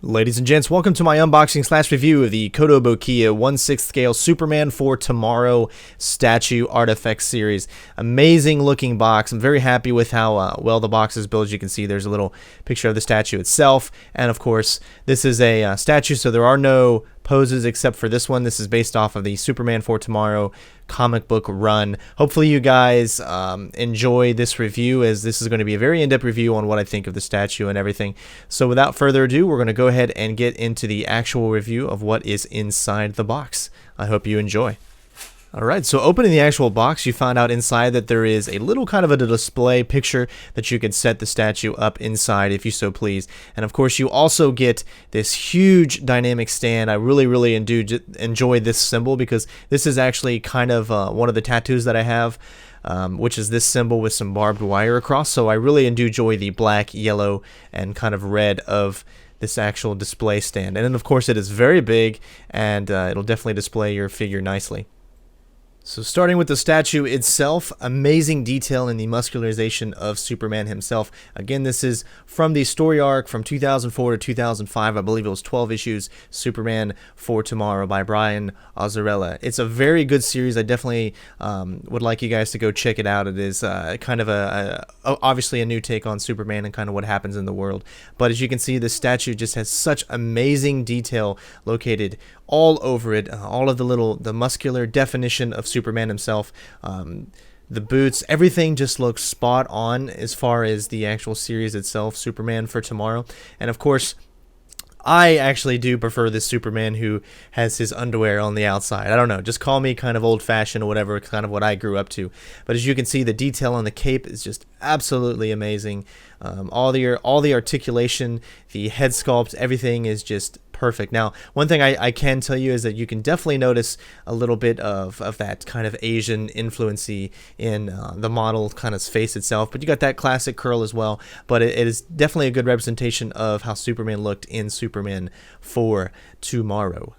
Ladies and gents, welcome to my unboxing slash review of the Kotobukiya 1/6 scale Superman for Tomorrow statue ArtFX series. Amazing looking box. I'm very happy with how well the box is built. As you can see, there's a little picture of the statue itself, and of course this is a statue, so there are no poses except for this one. This is based off of the Superman for Tomorrow comic book run. Hopefully you guys enjoy this review, as this is going to be a very in-depth review on what I think of the statue and everything. So without further ado, we're going to go ahead and get into the actual review of what is inside the box. I hope you enjoy. Alright, so opening the actual box, you find out inside that there is a little kind of a display picture that you could set the statue up inside if you so please. And of course you also get this huge dynamic stand. I really enjoy this symbol, because this is actually kind of one of the tattoos that I have, which is this symbol with some barbed wire across. So I really do enjoy the black, yellow, and kind of red of this actual display stand. And then of course it is very big, and it'll definitely display your figure nicely. So starting with the statue itself, amazing detail in the muscularization of Superman himself. Again, this is from the story arc from 2004 to 2005. I believe it was 12 issues, Superman for Tomorrow by Brian Azzarello. It's a very good series. I definitely would like you guys to go check it out. It is kind of obviously a new take on Superman and kind of what happens in the world. But as you can see, the statue just has such amazing detail located all over it, all of the muscular definition of Superman himself, the boots, everything just looks spot on as far as the actual series itself, Superman for Tomorrow. And of course, I actually do prefer this Superman who has his underwear on the outside. I don't know, just call me kind of old-fashioned or whatever, kind of what I grew up to. But as you can see, the detail on the cape is just absolutely amazing. All the articulation, the head sculpt, everything is just perfect. Now, one thing I can tell you is that you can definitely notice a little bit of that kind of Asian influence-y in the model kind of face itself, but you got that classic curl as well. But it is definitely a good representation of how Superman looked in Superman for Tomorrow.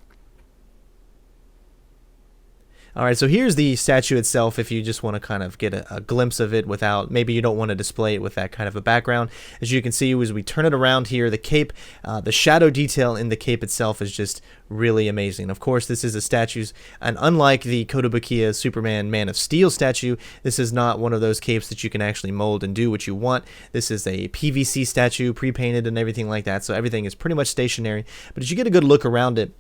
Alright, so here's the statue itself if you just want to kind of get a glimpse of it without, maybe you don't want to display it with that kind of a background. As you can see, as we turn it around here, the cape, the shadow detail in the cape itself is just really amazing. Of course, this is a statue, and unlike the Kotobukiya Superman Man of Steel statue, this is not one of those capes that you can actually mold and do what you want. This is a PVC statue, pre-painted and everything like that, so everything is pretty much stationary. But as you get a good look around it,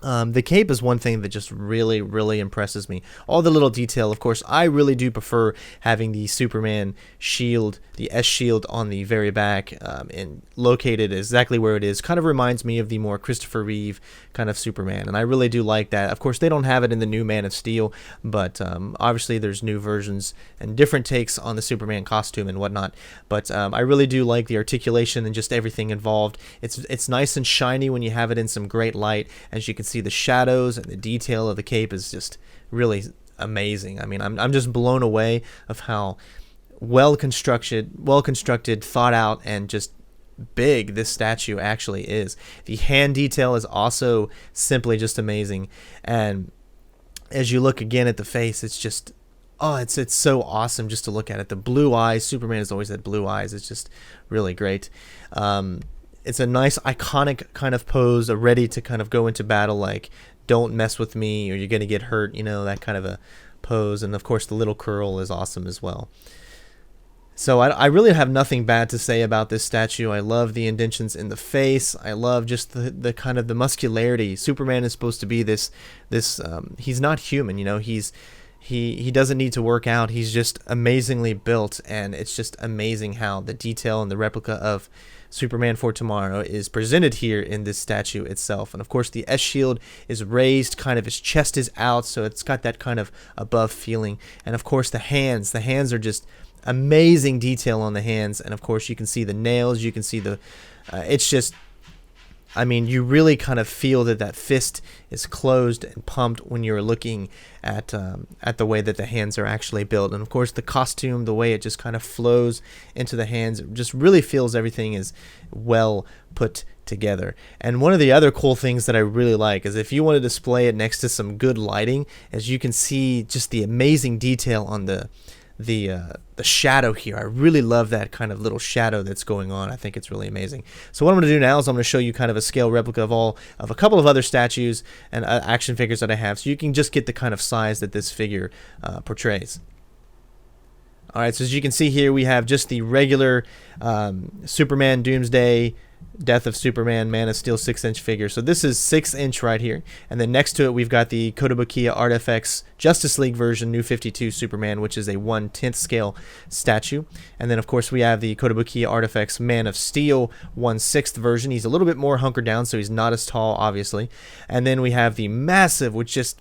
the cape is one thing that just really impresses me. All the little detail, of course, I really do prefer having the Superman shield, the S shield on the very back, and located exactly where it is. Kind of reminds me of the more Christopher Reeve kind of Superman, and I really do like that. Of course, they don't have it in the new Man of Steel, but obviously there's new versions and different takes on the Superman costume and whatnot. But I really do like the articulation and just everything involved. It's nice and shiny when you have it in some great light. As you can see, the shadows and the detail of the cape is just really amazing. I mean, I'm just blown away of how well constructed, thought out, and just big this statue actually is. The hand detail is also simply just amazing. And as you look again at the face, it's just, oh, it's so awesome just to look at it. The blue eyes, Superman has always had blue eyes. It's just really great. It's a nice iconic kind of pose, ready to kind of go into battle, like don't mess with me or you're gonna get hurt, you know, that kind of a pose. And of course the little curl is awesome as well. So I really have nothing bad to say about this statue. I love the indentions in the face. I love just the kind of the muscularity. Superman is supposed to be this he's not human, you know, he doesn't need to work out. He's just amazingly built, and it's just amazing how the detail and the replica of Superman for Tomorrow is presented here in this statue itself. And of course the S shield is raised, kind of his chest is out, so it's got that kind of above feeling. And of course the hands are just amazing detail on the hands. And of course you can see the nails, you can see the it's just, I mean, you really kind of feel that fist is closed and pumped when you're looking at the way that the hands are actually built. And of course the costume, the way it just kind of flows into the hands, it just really feels everything is well put together. And one of the other cool things that I really like is if you want to display it next to some good lighting, as you can see just the amazing detail on the the shadow here. I really love that kind of little shadow that's going on. I think it's really amazing. So what I'm going to do now is I'm going to show you kind of a scale replica of a couple of other statues and action figures that I have, so you can just get the kind of size that this figure portrays. Alright, so as you can see here, we have just the regular Superman Doomsday Death of Superman Man of Steel 6-inch figure. So this is 6-inch right here. And then next to it, we've got the Kotobukiya ArtFX Justice League version New 52 Superman, which is a 1/10 scale statue. And then, of course, we have the Kotobukiya ArtFX Man of Steel 1/6 version. He's a little bit more hunkered down, so he's not as tall, obviously. And then we have the massive, which just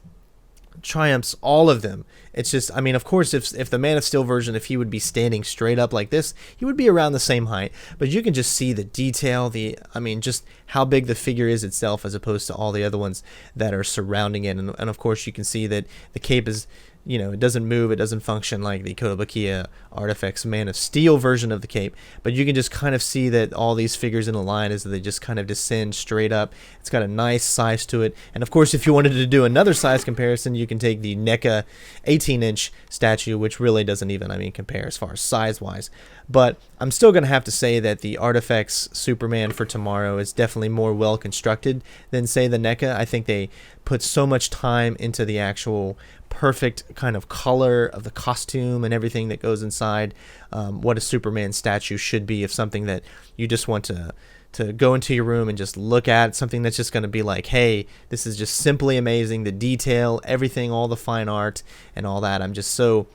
triumphs all of them. It's just, I mean, of course, if the Man of Steel version, if he would be standing straight up like this, he would be around the same height. But you can just see the detail, I mean, just how big the figure is itself as opposed to all the other ones that are surrounding it. And of course, you can see that the cape is, you know, it doesn't move, it doesn't function like the Kotobukiya ArtFX Man of Steel version of the cape, but you can just kind of see that all these figures in a line as they just kind of descend straight up. It's got a nice size to it, and of course, if you wanted to do another size comparison, you can take the NECA 18-inch statue, which really doesn't even, I mean, compare as far as size-wise. But I'm still going to have to say that the ArtFX Superman for tomorrow is definitely more well-constructed than, say, the NECA. I think they put so much time into the actual perfect kind of color of the costume and everything that goes inside what a Superman statue should be, if something that you just want to go into your room and just look at, something that's just going to be like, hey, this is just simply amazing, the detail, everything, all the fine art and all that. I'm just so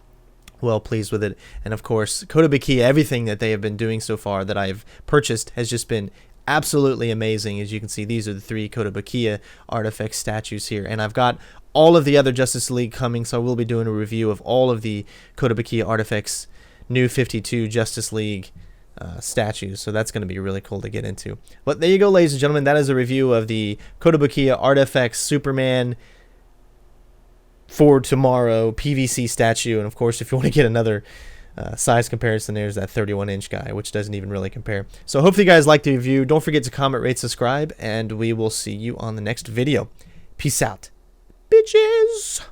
well pleased with it. And of course, Kotobukiya, everything that they have been doing so far that I've purchased has just been absolutely amazing. As you can see, these are the 3 Kotobukiya ArtFX statues here, and I've got all of the other Justice League coming, so I will be doing a review of all of the Kotobukiya ArtFX New 52 Justice League statues, so that's going to be really cool to get into. But there you go, ladies and gentlemen, that is a review of the Kotobukiya ArtFX Superman for tomorrow PVC statue. And of course, if you want to get another size comparison, there's that 31-inch guy, which doesn't even really compare. So hopefully you guys liked the review. Don't forget to comment, rate, subscribe, and we will see you on the next video. Peace out, bitches.